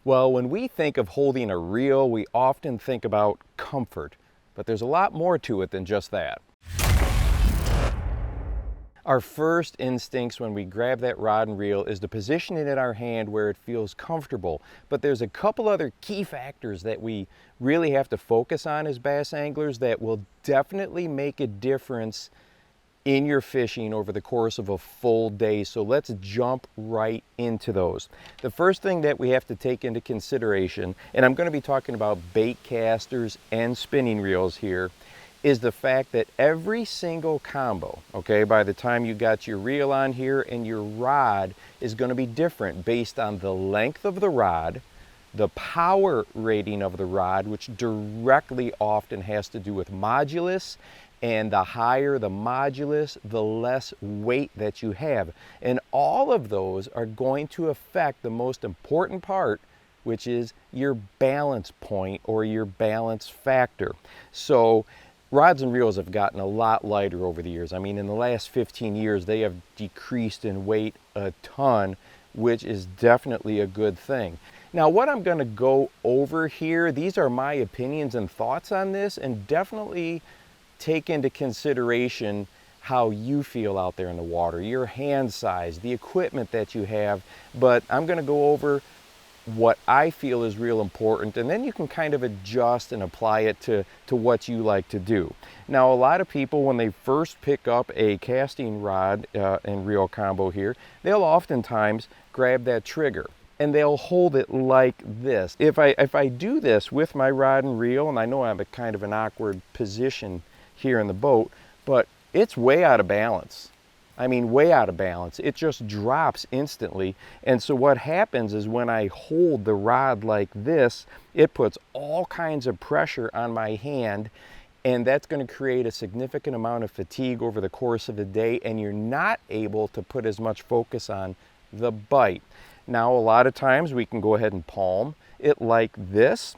Well, when we think of holding a reel, we often think about comfort, but there's a lot more to it than just that. Our first instincts when we grab that rod and reel is to position it in our hand where it feels comfortable. But there's a couple other key factors that we really have to focus on as bass anglers that will definitely make a difference in your fishing over the course of a full day. So let's jump right into those. The first thing that we have to take into consideration, and I'm going to be talking about bait casters and spinning reels here, is the fact that every single combo, okay, by the time you got your reel on here and your rod is going to be different based on the length of the rod, the power rating of the rod, which directly often has to do with modulus, and the higher the modulus, the less weight that you have. And all of those are going to affect the most important part, which is your balance point or your balance factor. So rods and reels have gotten a lot lighter over the years. I mean, in the last 15 years, they have decreased in weight a ton, which is definitely a good thing. Now, what I'm going to go over here, these are my opinions and thoughts on this, and definitely take into consideration how you feel out there in the water, your hand size, the equipment that you have. But I'm going to go over what I feel is real important, and then you can kind of adjust and apply it to what you like to do. Now, a lot of people, when they first pick up a casting rod and reel combo here, they'll oftentimes grab that trigger and they'll hold it like this. If I do this with my rod and reel, and I know I'm at kind of an awkward position here in the boat, but it's way out of balance. I mean, way out of balance. It just drops instantly. And so what happens is when I hold the rod like this, it puts all kinds of pressure on my hand, and that's going to create a significant amount of fatigue over the course of the day, and you're not able to put as much focus on the bite. Now, a lot of times we can go ahead and palm it like this,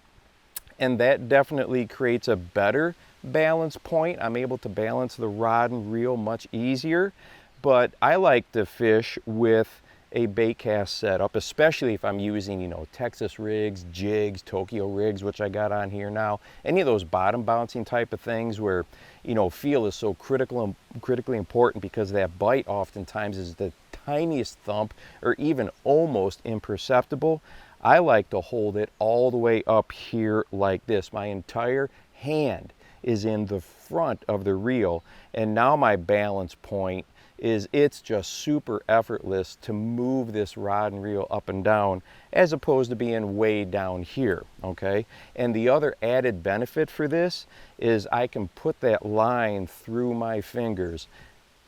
and that definitely creates a better balance point. I'm able to balance the rod and reel much easier, but I like to fish with a bait cast setup, especially if I'm using, you know, Texas rigs, jigs, Tokyo rigs, which I got on here now, any of those bottom bouncing type of things where, you know, feel is so critically important, because that bite oftentimes is the tiniest thump or even almost imperceptible. I like to hold it all the way up here like this. My entire hand is in the front of the reel, and now my balance point is, it's just super effortless to move this rod and reel up and down as opposed to being way down here, okay? And the other added benefit for this is I can put that line through my fingers.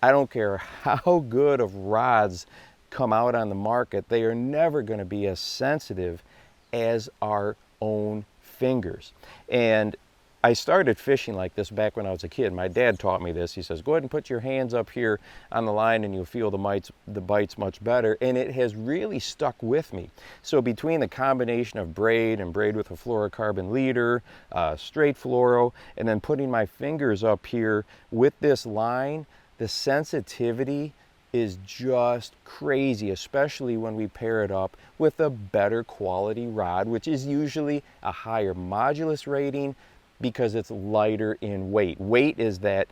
I don't care how good of rods come out on the market, they are never going to be as sensitive as our own fingers. And I started fishing like this back when I was a kid. My dad taught me this. He says, go ahead and put your hands up here on the line and you'll feel the bites much better. And it has really stuck with me. So between the combination of braid and braid with a fluorocarbon leader, straight fluoro, and then putting my fingers up here with this line, the sensitivity is just crazy, especially when we pair it up with a better quality rod, which is usually a higher modulus rating, because it's lighter in weight. Weight is that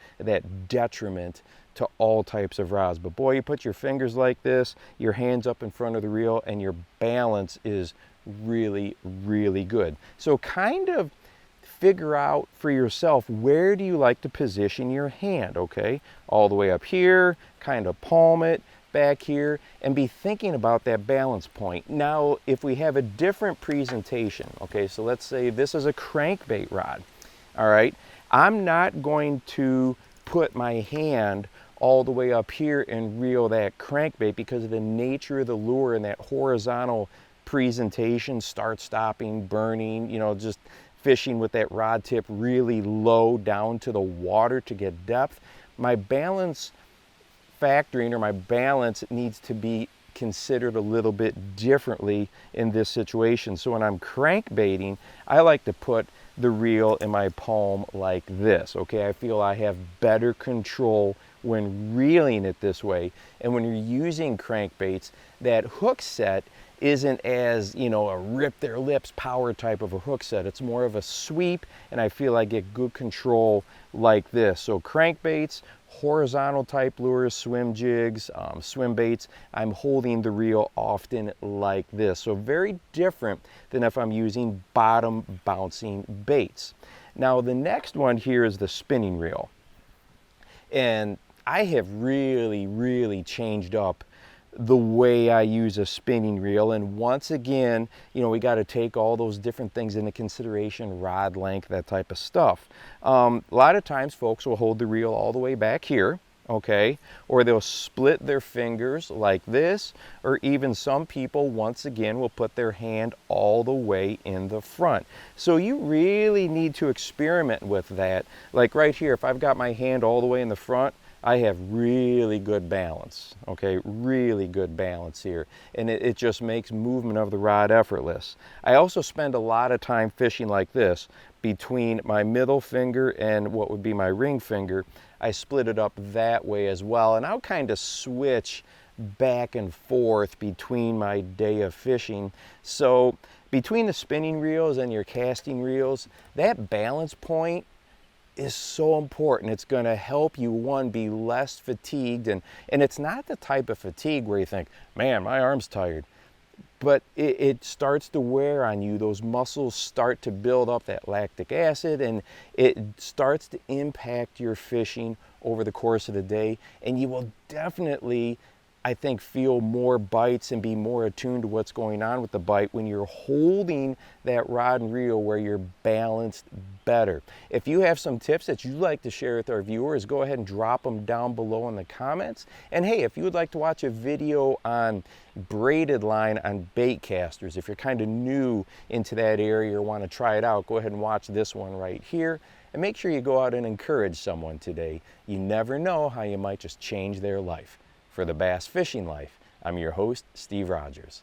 detriment to all types of rods. But boy, you put your fingers like this, your hands up in front of the reel, and your balance is really, really good. So kind of figure out for yourself, where do you like to position your hand, okay? All the way up here, kind of palm it, back here, and be thinking about that balance point. Now, if we have a different presentation, okay, so let's say this is a crankbait rod, all right? I'm not going to put my hand all the way up here and reel that crankbait because of the nature of the lure and that horizontal presentation, start, stopping, burning, you know, just fishing with that rod tip really low down to the water to get depth. My balance factoring, or my balance, needs to be considered a little bit differently in this situation. So when I'm crankbaiting, I like to put the reel in my palm like this, okay? I feel I have better control when reeling it this way. And when you're using crankbaits, that hook set isn't as, you know, a rip their lips power type of a hook set. It's more of a sweep, and I feel I get good control like this. So crankbaits, horizontal type lures, swim jigs, swim baits, I'm holding the reel often like this. So very different than if I'm using bottom bouncing baits. Now the next one here is the spinning reel. And I have really changed up the way I use a spinning reel. And once again, you know, we got to take all those different things into consideration, rod length, that type of stuff. A lot of times folks will hold the reel all the way back here, okay, or they'll split their fingers like this, or even some people, once again, will put their hand all the way in the front. So you really need to experiment with that. Like right here, if I've got my hand all the way in the front, I have really good balance, okay, really good balance here, and it just makes movement of the rod effortless. I also spend a lot of time fishing like this, between my middle finger and what would be my ring finger. I split it up that way as well, and I'll kind of switch back and forth between my day of fishing. So between the spinning reels and your casting reels, that balance point is so important. It's going to help you, one, be less fatigued, and it's not the type of fatigue where you think, man, my arm's tired, but it starts to wear on you. Those muscles start to build up that lactic acid, and it starts to impact your fishing over the course of the day, and you will definitely, I think, feel more bites and be more attuned to what's going on with the bite when you're holding that rod and reel where you're balanced better. If you have some tips that you'd like to share with our viewers, go ahead and drop them down below in the comments. And hey, if you would like to watch a video on braided line on bait casters, if you're kind of new into that area or want to try it out, go ahead and watch this one right here. And make sure you go out and encourage someone today. You never know how you might just change their life. For the Bass Fishing Life, I'm your host, Steve Rogers.